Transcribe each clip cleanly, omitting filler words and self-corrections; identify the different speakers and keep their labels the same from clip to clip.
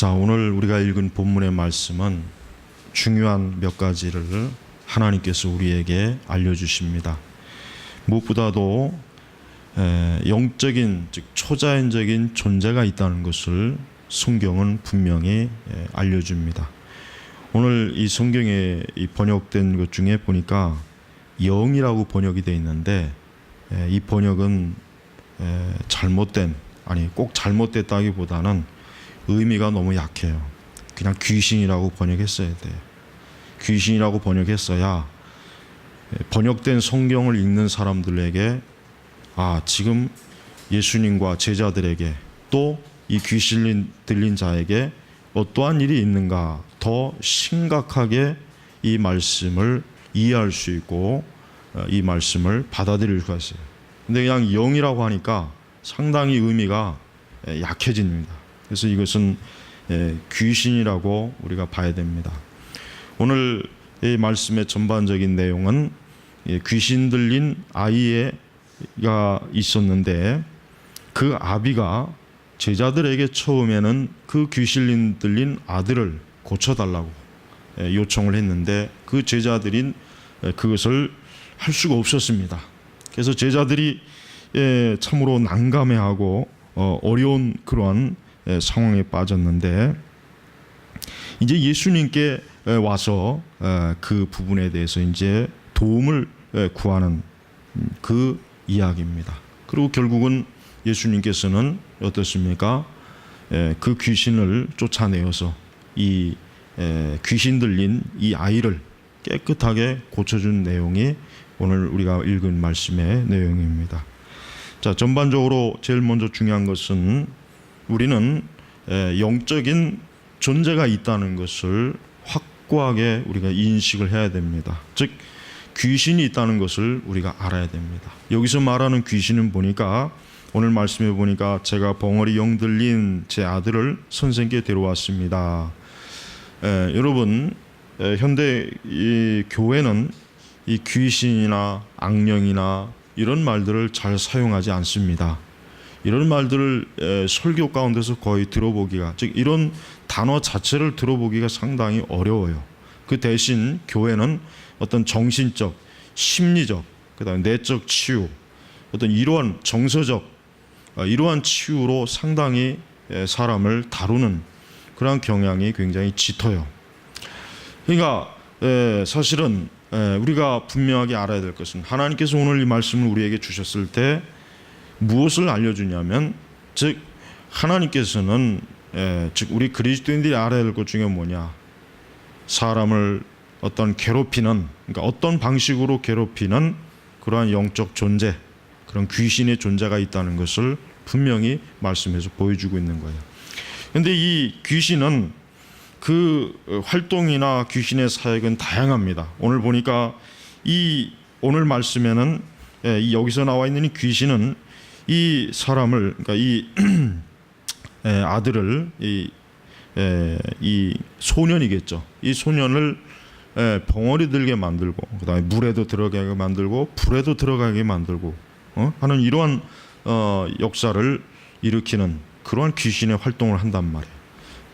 Speaker 1: 자, 오늘 우리가 읽은 본문의 말씀은 중요한 몇 가지를 하나님께서 우리에게 알려주십니다. 무엇보다도 영적인, 즉 초자연적인 존재가 있다는 것을 성경은 분명히 알려줍니다. 오늘 이 성경에 번역된 것 중에 보니까 영이라고 번역이 되어 있는데, 이 번역은 잘못된, 아니 꼭 잘못됐다기보다는 의미가 너무 약해요. 그냥 귀신이라고 번역했어야 돼요. 귀신이라고 번역했어야 번역된 성경을 읽는 사람들에게 지금 예수님과 제자들에게 또 이 귀신 들린 자에게 어떠한 일이 있는가 더 심각하게 이 말씀을 이해할 수 있고 이 말씀을 받아들일 수가 있어요. 근데 그냥 영이라고 하니까 상당히 의미가 약해집니다. 그래서 이것은 귀신이라고 우리가 봐야 됩니다. 오늘 이 말씀의 전반적인 내용은 귀신 들린 아이가 있었는데, 그 아비가 제자들에게 처음에는 그 귀신 들린 아들을 고쳐달라고 요청을 했는데, 그 제자들인 그것을 할 수가 없었습니다. 그래서 제자들이 참으로 난감해하고 어려운 그러한 상황에 빠졌는데, 이제 예수님께 와서 그 부분에 대해서 이제 도움을 구하는 그 이야기입니다. 그리고 결국은 예수님께서는 어떻습니까? 그 귀신을 쫓아내어서 이 귀신 들린 이 아이를 깨끗하게 고쳐준 내용이 오늘 우리가 읽은 말씀의 내용입니다. 자, 전반적으로 제일 먼저 중요한 것은 우리는 영적인 존재가 있다는 것을 확고하게 우리가 인식을 해야 됩니다. 즉 귀신이 있다는 것을 우리가 알아야 됩니다. 여기서 말하는 귀신은 보니까 오늘 말씀해 보니까 제가 벙어리 영 들린 제 아들을 선생님께 데려왔습니다. 여러분, 현대 이 교회는 이 귀신이나 악령이나 이런 말들을 잘 사용하지 않습니다. 이런 말들을 설교 가운데서 거의 들어보기가, 즉 이런 단어 자체를 들어보기가 상당히 어려워요. 그 대신 교회는 어떤 정신적, 심리적, 그다음에 내적 치유, 어떤 이러한 정서적 이러한 치유로 상당히 사람을 다루는 그러한 경향이 굉장히 짙어요. 그러니까 사실은 우리가 분명하게 알아야 될 것은, 하나님께서 오늘 이 말씀을 우리에게 주셨을 때 무엇을 알려주냐면, 즉 하나님께서는 즉 우리 그리스도인들이 알아야 될 것 중에 뭐냐, 사람을 어떤 괴롭히는, 그러니까 어떤 방식으로 괴롭히는 그러한 영적 존재, 그런 귀신의 존재가 있다는 것을 분명히 말씀에서 보여주고 있는 거예요. 그런데 이 귀신은 그 활동이나 귀신의 사역은 다양합니다. 오늘 보니까 이 오늘 말씀에는 여기서 나와 있는 이 귀신은 이 사람을, 그러니까 이 아들을, 이 소년이겠죠. 이 소년을 벙어리 들게 만들고, 그다음에 물에도 들어가게 만들고, 불에도 들어가게 만들고 하는 이러한 역사를 일으키는 그러한 귀신의 활동을 한단 말이에요.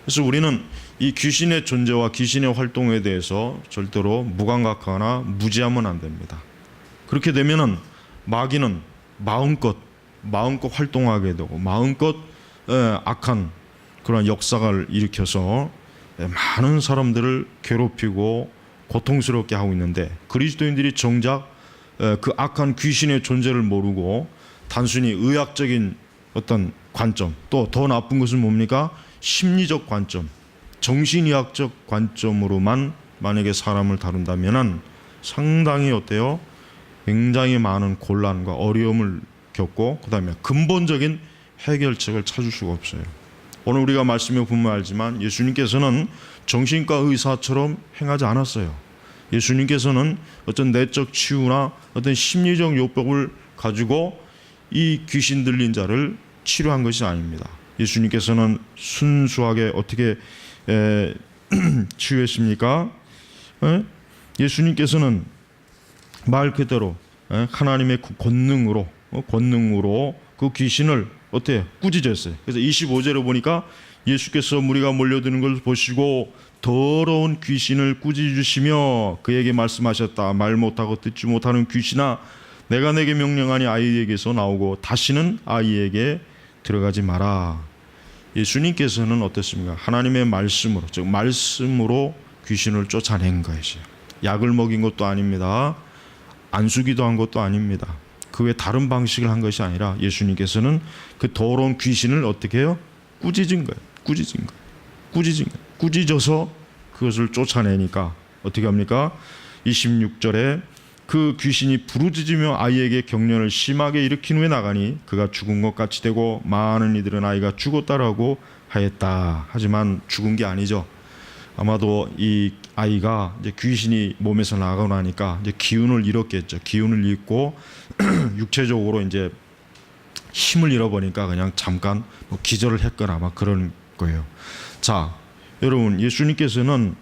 Speaker 1: 그래서 우리는 이 귀신의 존재와 귀신의 활동에 대해서 절대로 무감각하거나 무지하면 안 됩니다. 그렇게 되면은 마귀는 마음껏 활동하게 되고, 마음껏 악한 그런 역사를 일으켜서 많은 사람들을 괴롭히고 고통스럽게 하고 있는데, 그리스도인들이 정작 그 악한 귀신의 존재를 모르고 단순히 의학적인 어떤 관점, 또 더 나쁜 것은 뭡니까? 심리적 관점, 정신의학적 관점으로만 만약에 사람을 다룬다면은 상당히 어때요? 굉장히 많은 곤란과 어려움을 겪고, 그 다음에 근본적인 해결책을 찾을 수가 없어요. 오늘 우리가 말씀에 보면 알지만 예수님께서는 정신과 의사처럼 행하지 않았어요. 예수님께서는 어떤 내적 치유나 어떤 심리적 요법을 가지고 이 귀신 들린 자를 치료한 것이 아닙니다. 예수님께서는 순수하게 어떻게 치유했습니까? 예수님께서는 말 그대로 하나님의 권능으로 그 귀신을 어떻게 꾸짖었어요. 그래서 25절에 보니까 예수께서 무리가 몰려드는 것을 보시고 더러운 귀신을 꾸짖으시며 그에게 말씀하셨다. 말 못하고 듣지 못하는 귀신아, 내가 내게 명령하니 아이에게서 나오고 다시는 아이에게 들어가지 마라. 예수님께서는 어땠습니까? 하나님의 말씀으로, 즉 말씀으로 귀신을 쫓아낸 것이에요. 약을 먹인 것도 아닙니다. 안수기도 한 것도 아닙니다. 그 외 다른 방식을 한 것이 아니라 예수님께서는 그 더러운 귀신을 어떻게 해요? 꾸짖은 거예요. 꾸짖어서 그것을 쫓아내니까 어떻게 합니까? 26절에 그 귀신이 부르짖으며 아이에게 경련을 심하게 일으킨 후에 나가니 그가 죽은 것 같이 되고 많은 이들은 아이가 죽었다라고 하였다. 하지만 죽은 게 아니죠. 아마도 이 아이가 이제 귀신이 몸에서 나가고 나니까 이제 기운을 잃었겠죠. 기운을 잃고 육체적으로 이제 힘을 잃어버리니까 그냥 잠깐 뭐 기절을 했거나 아마 그런 거예요. 자, 여러분, 예수님께서는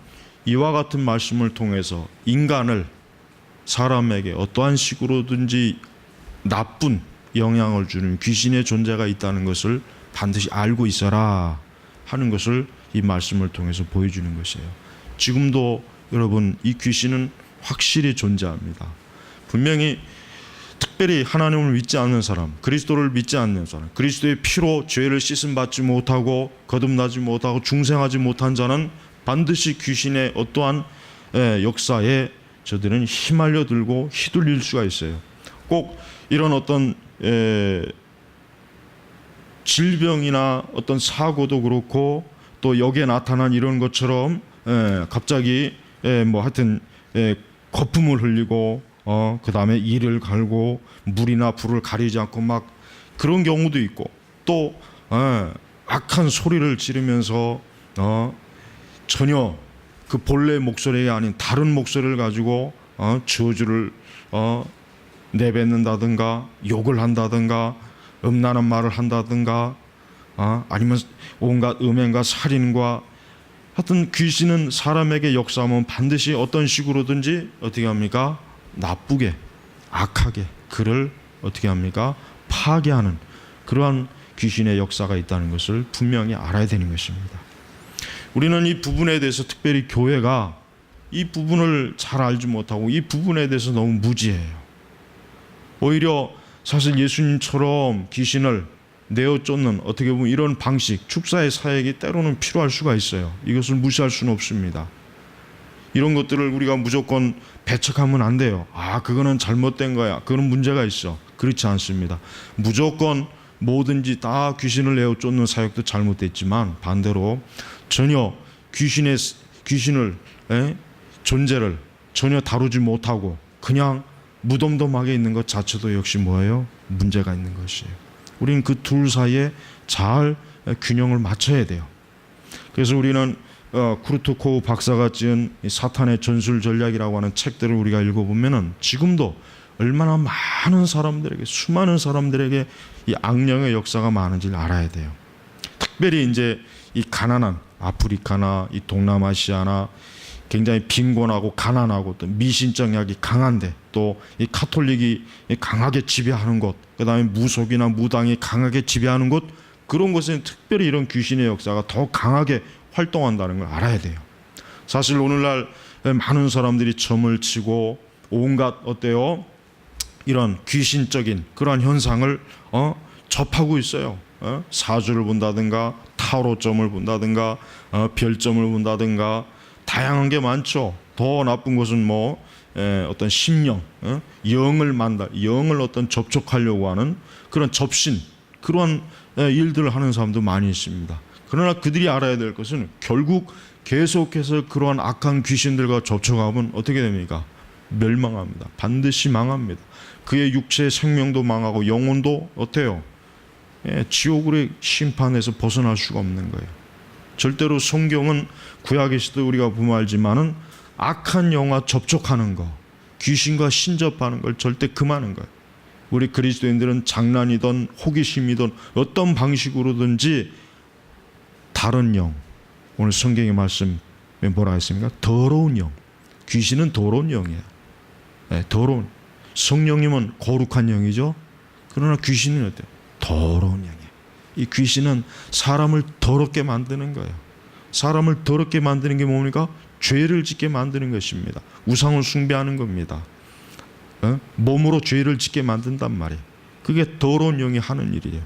Speaker 1: 이와 같은 말씀을 통해서 인간을, 사람에게 어떠한 식으로든지 나쁜 영향을 주는 귀신의 존재가 있다는 것을 반드시 알고 있어라 하는 것을 이 말씀을 통해서 보여주는 것이에요. 지금도 여러분, 이 귀신은 확실히 존재합니다. 분명히 특별히 하나님을 믿지 않는 사람, 그리스도를 믿지 않는 사람, 그리스도의 피로 죄를 씻음받지 못하고 거듭나지 못하고 중생하지 못한 자는 반드시 귀신의 어떠한 역사에 저들은 휘말려 들고 휘둘릴 수가 있어요. 꼭 이런 어떤 질병이나 어떤 사고도 그렇고 또 여기에 나타난 이런 것처럼 갑자기 뭐 하여튼 거품을 흘리고 그 다음에 이를 갈고 물이나 불을 가리지 않고 막 그런 경우도 있고 또 악한 소리를 지르면서 전혀 그 본래 목소리가 아닌 다른 목소리를 가지고 저주를 내뱉는다든가 욕을 한다든가 음란한 말을 한다든가 아니면 온갖 음행과 살인과 하여튼 귀신은 사람에게 역사하면 반드시 어떤 식으로든지 어떻게 합니까? 나쁘게 악하게 그를 어떻게 합니까? 파괴하는 그러한 귀신의 역사가 있다는 것을 분명히 알아야 되는 것입니다. 우리는 이 부분에 대해서 특별히 교회가 이 부분을 잘 알지 못하고 이 부분에 대해서 너무 무지해요. 오히려 사실 예수님처럼 귀신을 내어 쫓는 어떻게 보면 이런 방식, 축사의 사역이 때로는 필요할 수가 있어요. 이것을 무시할 수는 없습니다. 이런 것들을 우리가 무조건 배척하면 안 돼요. 그거는 잘못된 거야. 그런 문제가 있어. 그렇지 않습니다. 무조건 뭐든지 다 귀신을 내어 쫓는 사역도 잘못됐지만 반대로 전혀 귀신을 존재를 전혀 다루지 못하고 그냥 무덤덤하게 있는 것 자체도 역시 뭐예요? 문제가 있는 것이에요. 우리는 그 둘 사이에 잘 균형을 맞춰야 돼요. 그래서 우리는 크루토코우 박사가 지은 사탄의 전술 전략이라고 하는 책들을 우리가 읽어보면은 지금도 얼마나 많은 사람들에게 수많은 사람들에게 이 악령의 역사가 많은지를 알아야 돼요. 특별히 이제 이 가난한 아프리카나 이 동남아시아나 굉장히 빈곤하고 가난하고 또 미신정약이 강한데 또 이 카톨릭이 강하게 지배하는 곳, 그다음에 무속이나 무당이 강하게 지배하는 곳, 그런 곳에는 특별히 이런 귀신의 역사가 더 강하게 활동한다는 걸 알아야 돼요. 사실 오늘날 많은 사람들이 점을 치고 온갖 어때요? 이런 귀신적인 그러한 현상을 접하고 있어요. 사주를 본다든가 타로점을 본다든가 별점을 본다든가 다양한 게 많죠. 더 나쁜 것은 뭐 어떤 심령, 영을 만날, 영을 어떤 접촉하려고 하는 그런 접신, 그런 일들을 하는 사람도 많이 있습니다. 그러나 그들이 알아야 될 것은 결국 계속해서 그러한 악한 귀신들과 접촉하면 어떻게 됩니까? 멸망합니다. 반드시 망합니다. 그의 육체의 생명도 망하고 영혼도 어때요? 지옥의 심판에서 벗어날 수가 없는 거예요. 절대로 성경은 구약의 시대 우리가 보면 알지만은 악한 영과 접촉하는 거, 귀신과 신접하는 걸 절대 금하는 거예요. 우리 그리스도인들은 장난이든 호기심이든 어떤 방식으로든지 다른 영, 오늘 성경의 말씀에 뭐라 했습니까? 더러운 영. 귀신은 더러운 영이에요. 더러운. 성령님은 거룩한 영이죠. 그러나 귀신은 어때요? 더러운 영이에요. 이 귀신은 사람을 더럽게 만드는 거예요. 사람을 더럽게 만드는 게 뭡니까? 죄를 짓게 만드는 것입니다. 우상을 숭배하는 겁니다. 몸으로 죄를 짓게 만든단 말이에요. 그게 더러운 영이 하는 일이에요.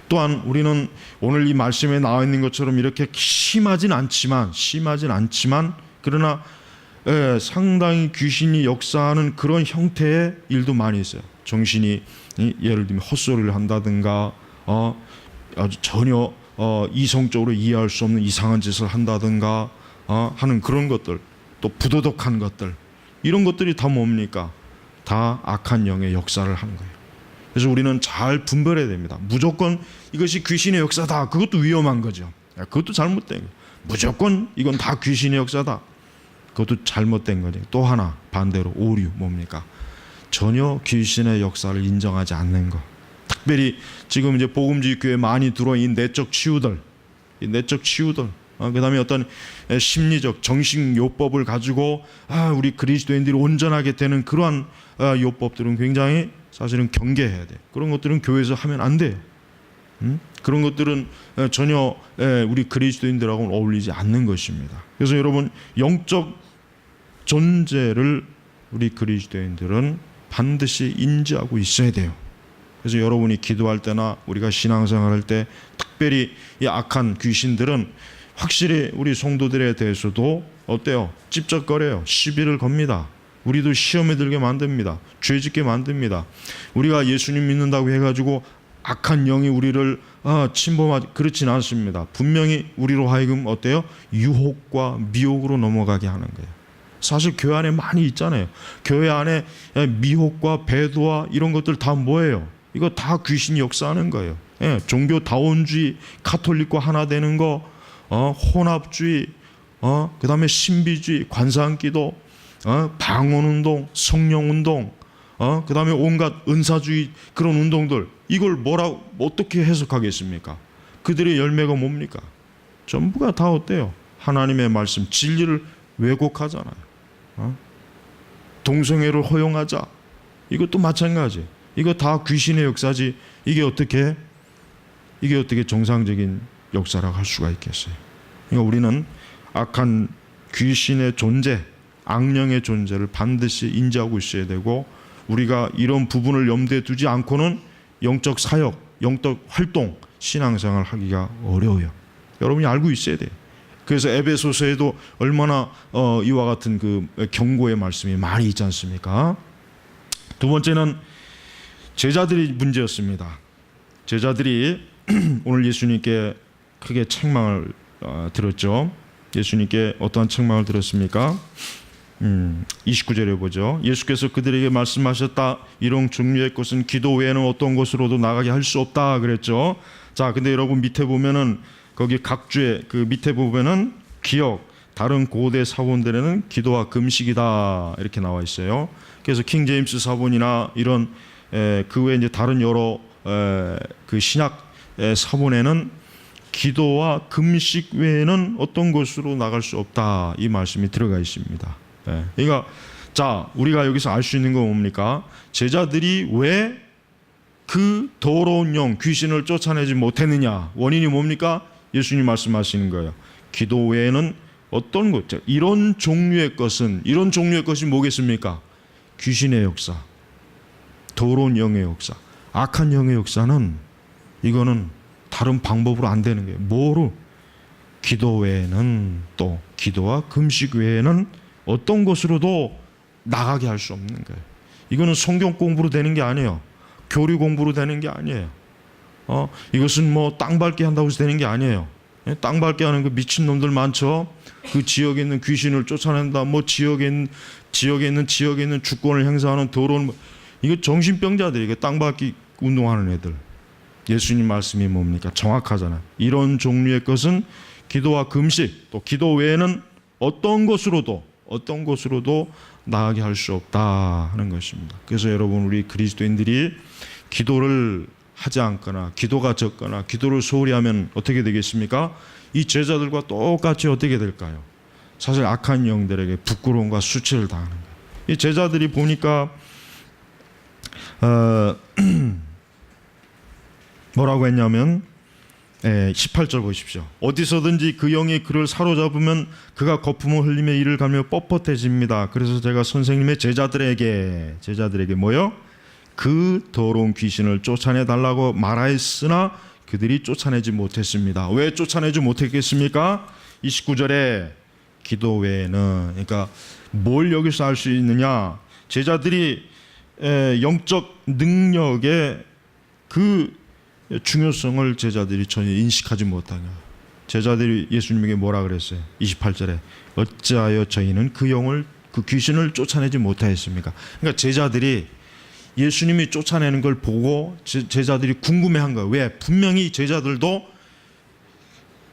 Speaker 1: 또한 우리는 오늘 이 말씀에 나와 있는 것처럼 이렇게 심하진 않지만 그러나 상당히 귀신이 역사하는 그런 형태의 일도 많이 있어요. 정신이 예를 들면 헛소리를 한다든가 아주 전혀 이성적으로 이해할 수 없는 이상한 짓을 한다든가 하는 그런 것들, 또 부도덕한 것들, 이런 것들이 다 뭡니까? 다 악한 영의 역사를 하는 거예요. 그래서 우리는 잘 분별해야 됩니다. 무조건 이것이 귀신의 역사다, 그것도 위험한 거죠. 그것도 잘못된 거예요. 무조건 이건 다 귀신의 역사다, 그것도 잘못된 거죠. 또 하나 반대로 오류, 뭡니까? 전혀 귀신의 역사를 인정하지 않는 것. 특별히 지금 이제 복음주의 교회에 많이 들어온 이 내적 치유들, 그다음에 어떤 심리적 정신 요법을 가지고 우리 그리스도인들이 온전하게 되는 그러한 요법들은 굉장히 사실은 경계해야 돼. 그런 것들은 교회에서 하면 안 돼요. 그런 것들은 전혀 우리 그리스도인들하고는 어울리지 않는 것입니다. 그래서 여러분, 영적 존재를 우리 그리스도인들은 반드시 인지하고 있어야 돼요. 그래서 여러분이 기도할 때나 우리가 신앙생활할 때 특별히 이 악한 귀신들은 확실히 우리 성도들에 대해서도 어때요? 찝쩍거려요. 시비를 겁니다. 우리도 시험에 들게 만듭니다. 죄짓게 만듭니다. 우리가 예수님 믿는다고 해가지고 악한 영이 우리를 침범하지, 그렇진 않습니다. 분명히 우리로 하여금 어때요? 유혹과 미혹으로 넘어가게 하는 거예요. 사실 교회 안에 많이 있잖아요. 교회 안에 미혹과 배도와 이런 것들 다 뭐예요? 이거 다 귀신이 역사하는 거예요. 종교 다원주의, 카톨릭과 하나 되는 거, 혼합주의, 그 다음에 신비주의, 관상기도, 방언운동, 성령운동, 그 다음에 온갖 은사주의, 그런 운동들, 이걸 어떻게 해석하겠습니까? 그들의 열매가 뭡니까? 전부가 다 어때요? 하나님의 말씀, 진리를 왜곡하잖아요. 동성애를 허용하자, 이것도 마찬가지. 이거 다 귀신의 역사지. 이게 어떻게 정상적인 역사라고 할 수가 있겠어요? 그러니까 우리는 악한 귀신의 존재, 악령의 존재를 반드시 인지하고 있어야 되고, 우리가 이런 부분을 염두에 두지 않고는 영적 사역, 영적 활동, 신앙생활을 하기가 어려워요. 여러분이 알고 있어야 돼요. 그래서 에베소서에도 얼마나 이와 같은 그 경고의 말씀이 많이 있지 않습니까? 두 번째는 제자들이 문제였습니다. 제자들이 오늘 예수님께 크게 책망을 들었죠. 예수님께 어떠한 책망을 들었습니까? 29절에 보죠. 예수께서 그들에게 말씀하셨다. 이런 종류의 것은 기도 외에는 어떤 것으로도 나가게 할 수 없다 그랬죠. 자, 근데 여러분 밑에 보면은 거기 각주에 그 밑에 보면은 기억, 다른 고대 사본들에는 기도와 금식이다 이렇게 나와 있어요. 그래서 킹 제임스 사본이나 이런 그 외에 이제 다른 여러 그 신약 사본에는 기도와 금식 외에는 어떤 것으로 나갈 수 없다 이 말씀이 들어가 있습니다. 그러니까 자, 우리가 여기서 알 수 있는 건 뭡니까? 제자들이 왜 그 더러운 영 귀신을 쫓아내지 못했느냐? 원인이 뭡니까? 예수님 말씀하시는 거예요. 기도 외에는 어떤 것, 이런 종류의 것이 뭐겠습니까? 귀신의 역사, 더러운 영의 역사, 악한 영의 역사는 이거는 다른 방법으로 안 되는 거예요. 뭐로? 기도 외에는, 또 기도와 금식 외에는 어떤 것으로도 나가게 할 수 없는 거예요. 이거는 성경 공부로 되는 게 아니에요. 교리 공부로 되는 게 아니에요. 이것은 뭐 땅 밟기 한다고 해서 되는 게 아니에요. 땅 밟기 하는 그 미친 놈들 많죠. 그 지역에 있는 귀신을 쫓아낸다. 뭐 지역에 있는 주권을 행사하는 더러운, 이거 정신병자들이, 이게 땅 밟기 운동하는 애들. 예수님 말씀이 뭡니까? 정확하잖아요. 이런 종류의 것은 기도와 금식, 또 기도 외에는 어떤 것으로도 나가게 할 수 없다 하는 것입니다. 그래서 여러분, 우리 그리스도인들이 기도를 하지 않거나 기도가 적거나 기도를 소홀히 하면 어떻게 되겠습니까? 이 제자들과 똑같이 어떻게 될까요? 사실 악한 영들에게 부끄러움과 수치를 당하는 거예요. 이 제자들이 보니까 뭐라고 했냐면 18절 보십시오. 어디서든지 그 영이 그를 사로잡으면 그가 거품을 흘리며 이를 가며 뻣뻣해집니다. 그래서 제가 선생님의 제자들에게 뭐요? 그 더러운 귀신을 쫓아내달라고 말하였으나 그들이 쫓아내지 못했습니다. 왜 쫓아내지 못했겠습니까? 29절에 기도 외에는, 그러니까 뭘 여기서 알 수 있느냐? 제자들이 영적 능력의 그 중요성을 제자들이 전혀 인식하지 못한 거예요. 제자들이 예수님에게 뭐라 그랬어요? 28절에 어찌하여 저희는 그 귀신을 쫓아내지 못하였습니까? 그러니까 제자들이 예수님이 쫓아내는 걸 보고 제자들이 궁금해한 거예요. 왜? 분명히 제자들도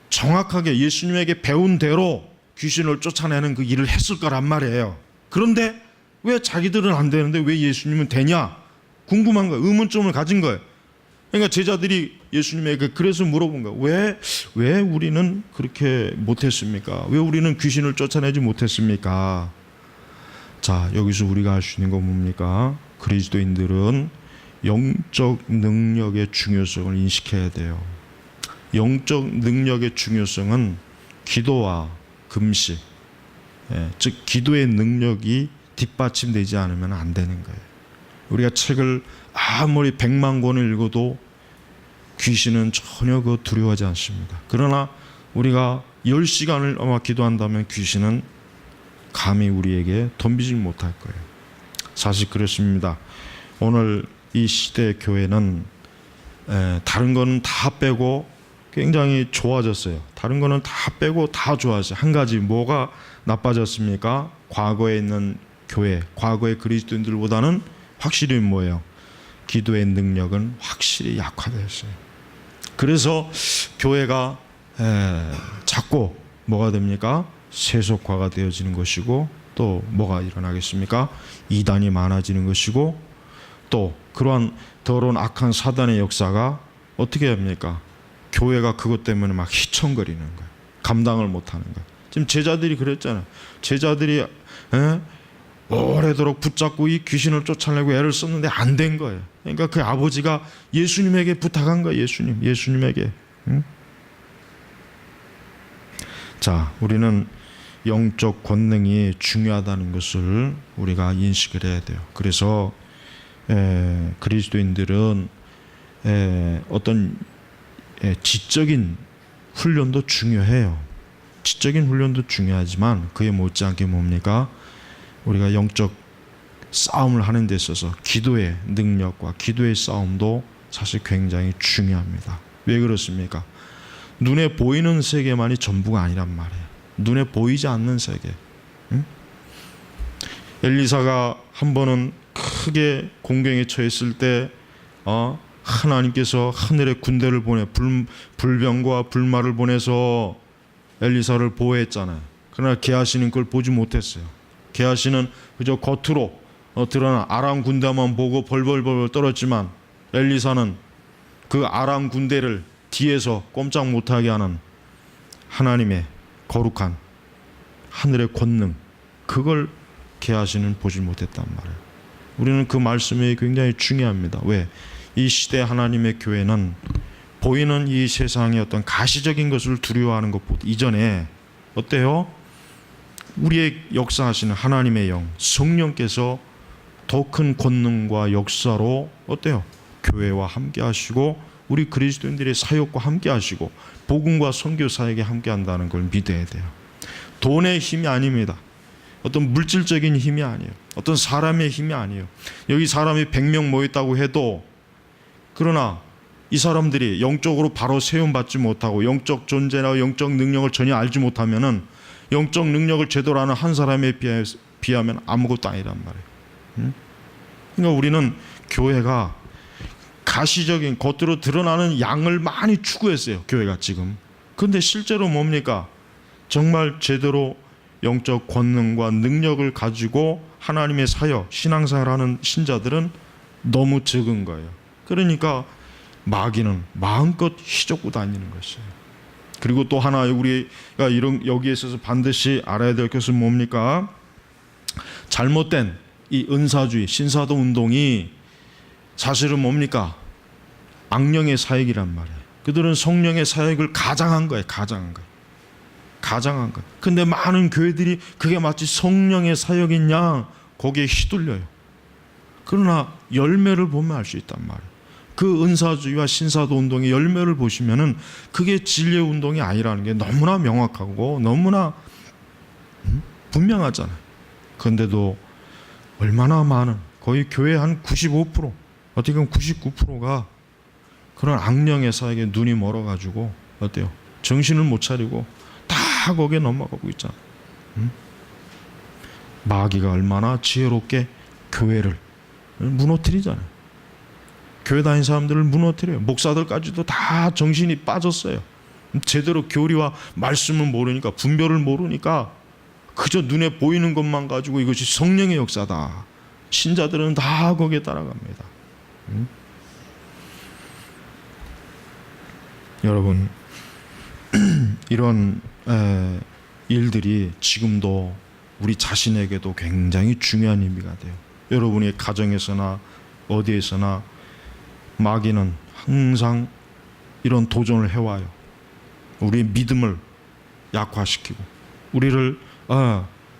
Speaker 1: 정확하게 예수님에게 배운 대로 귀신을 쫓아내는 그 일을 했을 거란 말이에요. 그런데 왜 자기들은 안 되는데 왜 예수님은 되냐? 궁금한 거예요. 의문점을 가진 거예요. 그러니까 제자들이 예수님에게 그래서 물어본 거예요. 왜 우리는 그렇게 못했습니까? 왜 우리는 귀신을 쫓아내지 못했습니까? 자, 여기서 우리가 알 수 있는 건 뭡니까? 그리스도인들은 영적 능력의 중요성을 인식해야 돼요. 영적 능력의 중요성은 기도와 금식, 즉 기도의 능력이 뒷받침되지 않으면 안 되는 거예요. 우리가 책을 아무리 100만 권을 읽어도 귀신은 전혀 두려워하지 않습니다. 그러나 우리가 10시간을 아마 기도한다면 귀신은 감히 우리에게 덤비지 못할 거예요. 사실 그렇습니다. 오늘 이 시대의 교회는 다른 거는 다 빼고 굉장히 좋아졌어요. 다른 거는 다 빼고 다 좋아졌어요. 한 가지 뭐가 나빠졌습니까? 과거에 있는 교회, 과거의 그리스도인들보다는 확실히 뭐예요? 기도의 능력은 확실히 약화되었어요. 그래서 교회가 자꾸 뭐가 됩니까? 세속화가 되어지는 것이고, 또 뭐가 일어나겠습니까? 이단이 많아지는 것이고, 또 그러한 더러운 악한 사단의 역사가 어떻게 합니까? 교회가 그것 때문에 막 휘청거리는 거예요. 감당을 못하는 거예요. 지금 제자들이 그랬잖아요. 제자들이 오래도록 붙잡고 이 귀신을 쫓아내고 애를 썼는데 안 된 거예요. 그러니까 그 아버지가 예수님에게 부탁한 거예요. 예수님에게. 자, 우리는 영적 권능이 중요하다는 것을 우리가 인식을 해야 돼요. 그래서 그리스도인들은 어떤 지적인 훈련도 중요해요. 지적인 훈련도 중요하지만 그에 못지않게 뭡니까? 우리가 영적 싸움을 하는 데 있어서 기도의 능력과 기도의 싸움도 사실 굉장히 중요합니다. 왜 그렇습니까? 눈에 보이는 세계만이 전부가 아니란 말이에요. 눈에 보이지 않는 세계. 엘리사가 한 번은 크게 공경에 처했을 때 하나님께서 하늘의 군대를 보내 불병과 불말을 보내서 엘리사를 보호했잖아요. 그러나 게하시는 그걸 보지 못했어요. 게하시는 그저 겉으로 드러난 아람 군대만 보고 벌벌벌 떨었지만 엘리사는 그 아람 군대를 뒤에서 꼼짝 못하게 하는 하나님의 거룩한 하늘의 권능, 그걸 게하시는 보지 못했단 말이에요. 우리는 그 말씀이 굉장히 중요합니다. 왜? 이 시대 하나님의 교회는 보이는 이 세상의 어떤 가시적인 것을 두려워하는 것보다 이전에 어때요? 우리의 역사하시는 하나님의 영, 성령께서 더 큰 권능과 역사로 어때요? 교회와 함께 하시고 우리 그리스도인들의 사역과 함께 하시고 복음과 선교 사역에 함께 한다는 걸 믿어야 돼요. 돈의 힘이 아닙니다. 어떤 물질적인 힘이 아니에요. 어떤 사람의 힘이 아니에요. 여기 사람이 100명 모였다고 해도, 그러나 이 사람들이 영적으로 바로 세움받지 못하고 영적 존재나 영적 능력을 전혀 알지 못하면은 영적 능력을 제대로 아는 한 사람에 비하면 아무것도 아니란 말이에요. 그러니까 우리는 교회가 가시적인 겉으로 드러나는 양을 많이 추구했어요. 교회가 지금. 그런데 실제로 뭡니까? 정말 제대로 영적 권능과 능력을 가지고 하나님의 사역, 신앙생활하는 신자들은 너무 적은 거예요. 그러니까 마귀는 마음껏 휘젓고 다니는 것이에요. 그리고 또 하나 우리가 여기에 있어서 반드시 알아야 될 것은 뭡니까? 잘못된 이 은사주의, 신사도 운동이 사실은 뭡니까? 악령의 사역이란 말이에요. 그들은 성령의 사역을 가장한 거예요. 가장한 거예요. 근데 많은 교회들이 그게 마치 성령의 사역이냐 거기에 휘둘려요. 그러나 열매를 보면 알 수 있단 말이에요. 그 은사주의와 신사도 운동의 열매를 보시면은 그게 진리의 운동이 아니라는 게 너무나 명확하고 너무나 분명하잖아요. 그런데도 얼마나 많은, 거의 교회 한 95%, 어떻게 보면 99%가 그런 악령의 사역에 눈이 멀어가지고 어때요? 정신을 못 차리고 다 거기에 넘어가고 있잖아. 마귀가 얼마나 지혜롭게 교회를 무너뜨리잖아요. 교회 다니는 사람들을 무너뜨려요. 목사들까지도 다 정신이 빠졌어요. 제대로 교리와 말씀을 모르니까, 분별을 모르니까 그저 눈에 보이는 것만 가지고 이것이 성령의 역사다. 신자들은 다 거기에 따라갑니다. 여러분, 이런 일들이 지금도 우리 자신에게도 굉장히 중요한 의미가 돼요. 여러분의 가정에서나 어디에서나 마귀는 항상 이런 도전을 해와요. 우리의 믿음을 약화시키고 우리를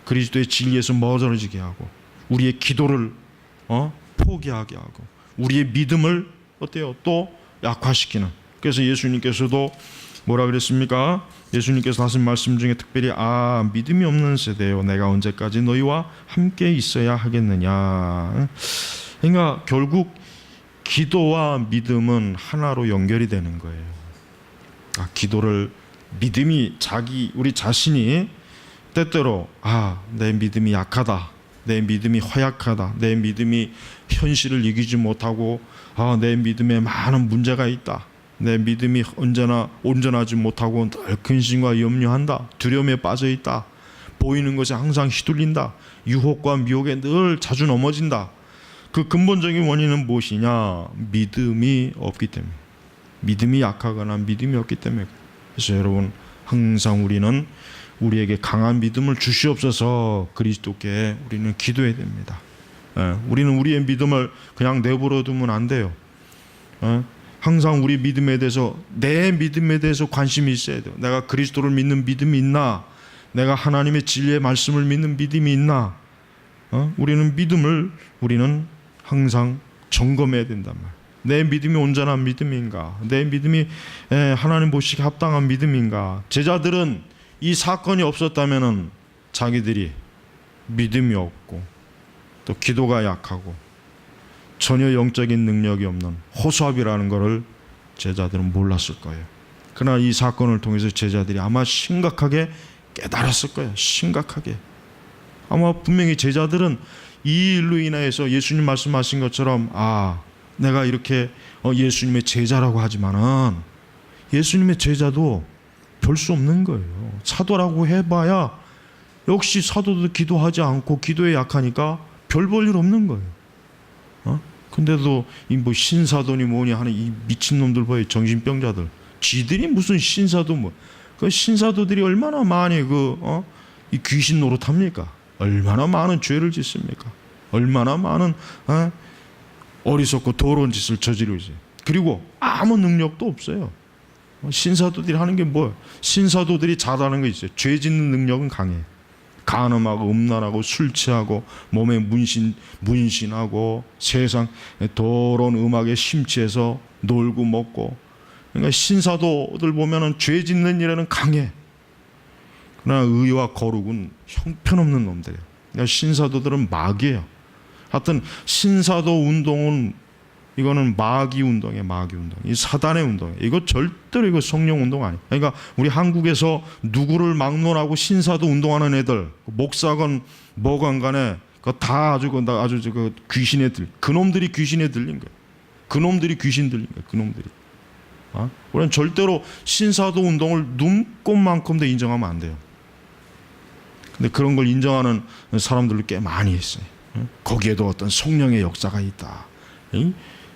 Speaker 1: 그리스도의 진리에서 멀어지게 하고 우리의 기도를 포기하게 하고 우리의 믿음을 어때요? 또 약화시키는. 그래서 예수님께서도 뭐라 그랬습니까? 예수님께서 하신 말씀 중에 특별히 믿음이 없는 세대요, 내가 언제까지 너희와 함께 있어야 하겠느냐. 그러니까 결국 기도와 믿음은 하나로 연결이 되는 거예요. 기도를, 믿음이 우리 자신이 때때로 내 믿음이 약하다, 내 믿음이 허약하다, 내 믿음이 현실을 이기지 못하고 내 믿음에 많은 문제가 있다, 내 믿음이 언제나 온전하지 못하고 늘 근심과 염려한다, 두려움에 빠져있다, 보이는 것에 항상 휘둘린다, 유혹과 미혹에 늘 자주 넘어진다. 그 근본적인 원인은 무엇이냐? 믿음이 없기 때문에, 믿음이 약하거나 믿음이 없기 때문에. 그래서 여러분, 항상 우리는 우리에게 강한 믿음을 주시옵소서 그리스도께 우리는 기도해야 됩니다. 우리는 우리의 믿음을 그냥 내버려 두면 안 돼요. 항상 우리 믿음에 대해서, 내 믿음에 대해서 관심이 있어야 돼요. 내가 그리스도를 믿는 믿음이 있나? 내가 하나님의 진리의 말씀을 믿는 믿음이 있나? 우리는 항상 점검해야 된단 말이에요. 내 믿음이 온전한 믿음인가? 내 믿음이 하나님 보시기에 합당한 믿음인가? 제자들은 이 사건이 없었다면은 자기들이 믿음이 없고 또 기도가 약하고 전혀 영적인 능력이 없는 호수아비라는 것을 제자들은 몰랐을 거예요. 그러나 이 사건을 통해서 제자들이 아마 심각하게 깨달았을 거예요. 심각하게. 아마 분명히 제자들은 이 일로 인해서 예수님 말씀하신 것처럼 내가 이렇게 예수님의 제자라고 하지만은 예수님의 제자도 별 수 없는 거예요. 사도라고 해봐야 역시 사도도 기도하지 않고 기도에 약하니까 별 볼 일 없는 거예요. 근데도 이 뭐 신사도니 뭐니 하는 이 미친놈들 봐요. 정신병자들. 지들이 무슨 신사도 그 신사도들이 얼마나 많이 이 귀신 노릇합니까? 얼마나 많은 죄를 짓습니까? 얼마나 많은 어리석고 더러운 짓을 저지르지. 그리고 아무 능력도 없어요. 신사도들이 하는 게 뭐예요? 신사도들이 잘하는 게 있어요. 죄 짓는 능력은 강해. 간음하고 음란하고 술 취하고 몸에 문신하고 세상 더러운 음악에 심취해서 놀고 먹고. 그러니까 신사도들 보면은 죄 짓는 일에는 강해. 그러나 의와 거룩은 형편없는 놈들이에요. 그러니까 신사도들은 마귀예요. 하여튼 신사도 운동은 이거는 마귀 운동이에요. 마귀 운동. 이 사단의 운동이에요. 이거 절대로 이거 성령 운동 아니에요. 그러니까 우리 한국에서 누구를 막론하고 신사도 운동하는 애들, 목사건 뭐건 간에 그거 다 아주 그 귀신에 그놈들이 귀신에 들린 거예요. 그놈들이 귀신 들린 거예요. 그놈들이. 우리는 절대로 신사도 운동을 눈꼽만큼도 인정하면 안 돼요. 근데 그런 걸 인정하는 사람들도 꽤 많이 있어요. 거기에도 어떤 성령의 역사가 있다.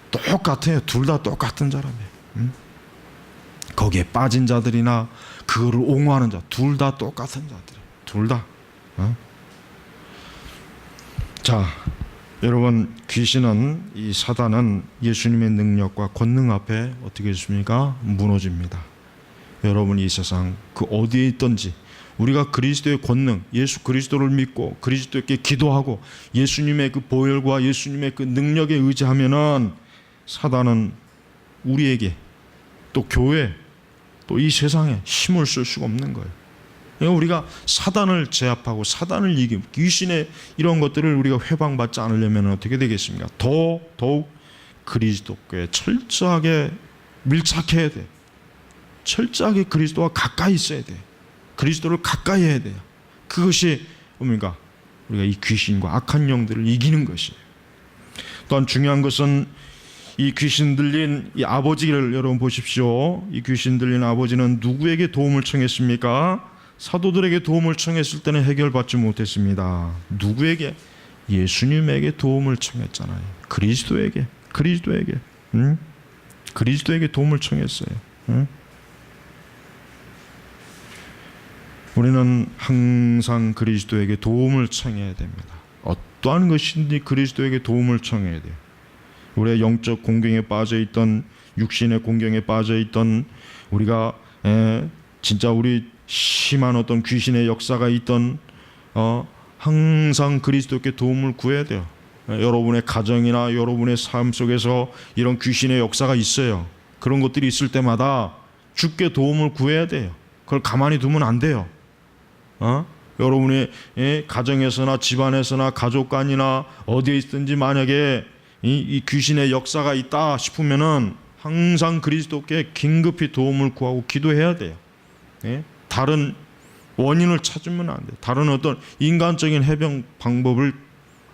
Speaker 1: 똑같아요. 둘 다 똑같은 사람이에요. 거기에 빠진 자들이나 그거를 옹호하는 자, 둘 다 똑같은 자들이에요. 둘 다. 자, 여러분, 귀신은, 이 사단은 예수님의 능력과 권능 앞에 어떻게 했습니까? 무너집니다. 여러분, 이 세상 그 어디에 있든지 우리가 그리스도의 권능, 예수 그리스도를 믿고 그리스도께 기도하고 예수님의 그 보혈과 예수님의 그 능력에 의지하면은 사단은 우리에게, 또 교회, 또 이 세상에 힘을 쓸 수가 없는 거예요. 그러니까 우리가 사단을 제압하고 사단을 이기고 귀신의 이런 것들을 우리가 회방받지 않으려면 어떻게 되겠습니까? 더욱 그리스도께 철저하게 밀착해야 돼. 철저하게 그리스도와 가까이 있어야 돼. 그리스도를 가까이 해야 돼요. 그것이 뭡니까? 우리가 이 귀신과 악한 영들을 이기는 것이에요. 또한 중요한 것은 이 귀신 들린 이 아버지를 여러분 보십시오. 이 귀신 들린 아버지는 누구에게 도움을 청했습니까? 사도들에게 도움을 청했을 때는 해결받지 못했습니다. 누구에게? 예수님에게 도움을 청했잖아요. 그리스도에게 도움을 청했어요. 우리는 항상 그리스도에게 도움을 청해야 됩니다. 어떠한 것인지 그리스도에게 도움을 청해야 돼요. 우리의 영적 공경에 빠져있던, 육신의 공경에 빠져있던, 우리가 진짜 우리 심한 어떤 귀신의 역사가 있던, 항상 그리스도께 도움을 구해야 돼요. 여러분의 가정이나 여러분의 삶 속에서 이런 귀신의 역사가 있어요. 그런 것들이 있을 때마다 주께 도움을 구해야 돼요. 그걸 가만히 두면 안 돼요. 여러분의 가정에서나 집안에서나 가족 간이나 어디에 있든지 만약에 이 귀신의 역사가 있다 싶으면은 항상 그리스도께 긴급히 도움을 구하고 기도해야 돼요. 다른 원인을 찾으면 안 돼요. 다른 어떤 인간적인 해결 방법을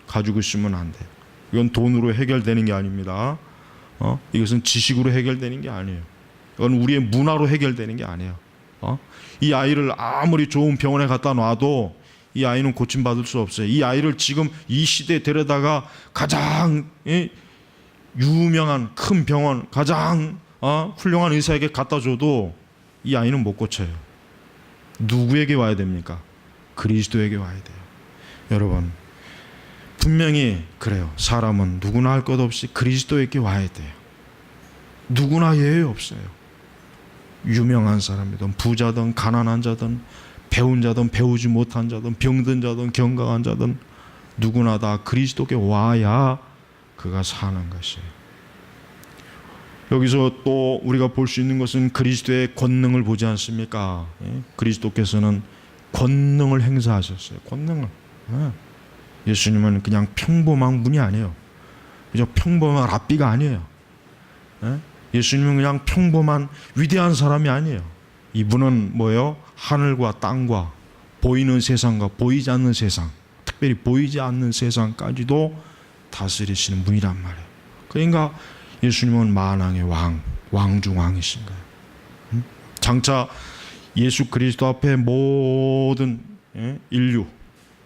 Speaker 1: 가지고 있으면 안 돼요. 이건 돈으로 해결되는 게 아닙니다. 이것은 지식으로 해결되는 게 아니에요. 이건 우리의 문화로 해결되는 게 아니에요. 이 아이를 아무리 좋은 병원에 갖다 놔도 이 아이는 고침받을 수 없어요. 이 아이를 지금 이 시대에 데려다가 가장 유명한 큰 병원, 가장 훌륭한 의사에게 갖다 줘도 이 아이는 못 고쳐요. 누구에게 와야 됩니까? 그리스도에게 와야 돼요. 여러분, 분명히 그래요. 사람은 누구나 할 것 없이 그리스도에게 와야 돼요. 누구나 예외 없어요. 유명한 사람이든 부자든 가난한 자든 배운 자든 배우지 못한 자든 병든 자든 건강한 자든 누구나 다 그리스도께 와야 그가 사는 것이에요. 여기서 또 우리가 볼 수 있는 것은 그리스도의 권능을 보지 않습니까? 그리스도께서는 권능을 행사하셨어요. 권능을. 예수님은 그냥 평범한 분이 아니에요. 그저 평범한 랍비가 아니에요. 예수님은 그냥 평범한 위대한 사람이 아니에요. 이분은 뭐예요? 하늘과 땅과 보이는 세상과 보이지 않는 세상, 특별히 보이지 않는 세상까지도 다스리시는 분이란 말이에요. 그러니까 예수님은 만왕의 왕 중 왕이신 거예요. 장차 예수 그리스도 앞에 모든 인류,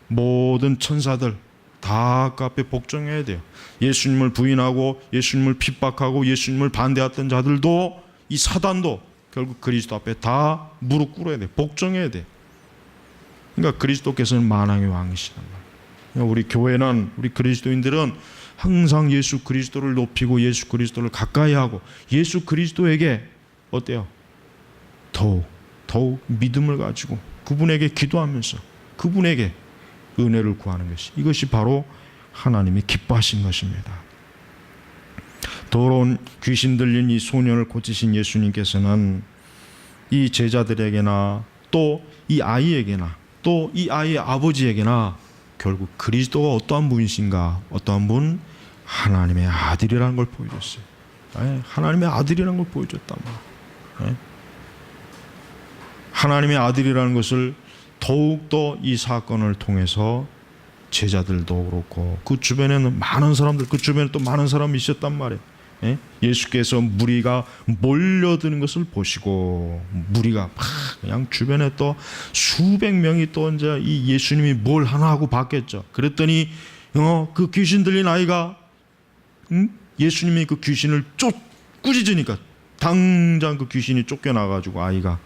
Speaker 1: 모든 천사들 다 그 앞에 복종해야 돼요. 예수님을 부인하고 예수님을 핍박하고 예수님을 반대했던 자들도, 이 사단도 결국 그리스도 앞에 다 무릎 꿇어야 돼요. 복종해야 돼요. 그러니까 그리스도께서는 만왕의 왕이시란 말이에요. 우리 교회는, 우리 그리스도인들은 항상 예수 그리스도를 높이고 예수 그리스도를 가까이 하고 예수 그리스도에게 어때요? 더욱 믿음을 가지고 그분에게 기도하면서 그분에게 은혜를 구하는 것이, 이것이 바로 하나님이 기뻐하신 것입니다. 더러운 귀신 들린 이 소년을 고치신 예수님께서는 이 제자들에게나 또 이 아이에게나 또 이 아이의 아버지에게나 결국 그리스도가 어떠한 분이신가, 어떠한 분? 하나님의 아들이라는 걸 보여줬어요. 하나님의 아들이라는 걸 보여줬단 말이에요. 하나님의 아들이라는 것을 더욱더 이 사건을 통해서 제자들도 그렇고 그 주변에는 많은 사람들, 그 주변에 또 많은 사람이 있었단 말이에요. 예수께서 무리가 몰려드는 것을 보시고, 무리가 막 그냥 주변에 또 수백 명이 또 이제 이 예수님이 뭘 하나 하고 봤겠죠. 그랬더니 그 귀신 들린 아이가 예수님이 그 귀신을 꾸짖으니까 당장 그 귀신이 쫓겨나가지고 아이가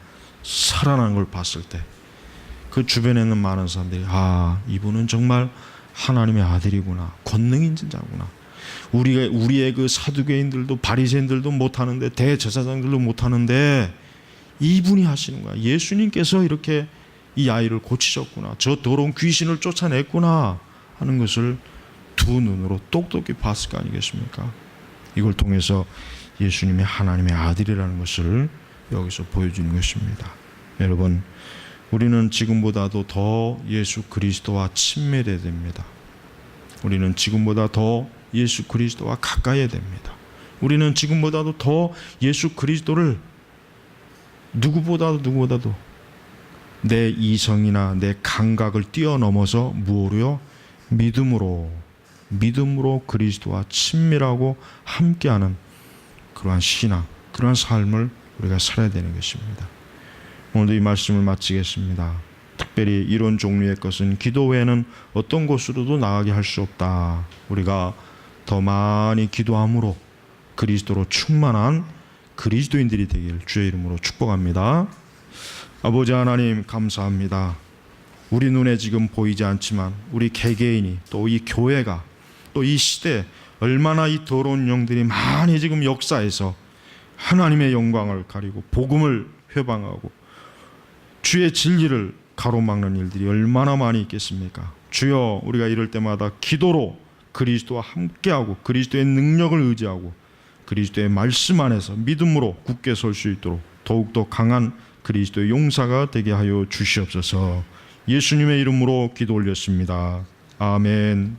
Speaker 1: 살아난 걸 봤을 때 그 주변에 있는 많은 사람들이 이분은 정말 하나님의 아들이구나, 권능 있는 자구나. 우리의 그 사두개인들도 바리새인들도 못하는데, 대제사장들도 못하는데 이분이 하시는 거야. 예수님께서 이렇게 이 아이를 고치셨구나, 저 더러운 귀신을 쫓아냈구나 하는 것을 두 눈으로 똑똑히 봤을 거 아니겠습니까? 이걸 통해서 예수님이 하나님의 아들이라는 것을 여기서 보여주는 것입니다. 여러분, 우리는 지금보다도 더 예수 그리스도와 친밀해야 됩니다. 우리는 지금보다 더 예수 그리스도와 가까이해야 됩니다. 우리는 지금보다도 더 예수 그리스도를 누구보다도 내 이성이나 내 감각을 뛰어넘어서 무엇으로요? 믿음으로 그리스도와 친밀하고 함께하는 그러한 신앙, 그러한 삶을 우리가 살아야 되는 것입니다. 오늘도 이 말씀을 마치겠습니다. 특별히 이런 종류의 것은 기도 외에는 어떤 곳으로도 나가게 할 수 없다. 우리가 더 많이 기도함으로 그리스도로 충만한 그리스도인들이 되길 주의 이름으로 축복합니다. 아버지 하나님, 감사합니다. 우리 눈에 지금 보이지 않지만 우리 개개인이, 또 이 교회가, 또 이 시대 얼마나 이 더러운 영들이 많이 지금 역사에서 하나님의 영광을 가리고 복음을 회방하고 주의 진리를 가로막는 일들이 얼마나 많이 있겠습니까? 주여, 우리가 이럴 때마다 기도로 그리스도와 함께하고 그리스도의 능력을 의지하고 그리스도의 말씀 안에서 믿음으로 굳게 설 수 있도록 더욱더 강한 그리스도의 용사가 되게 하여 주시옵소서. 예수님의 이름으로 기도 올렸습니다. 아멘.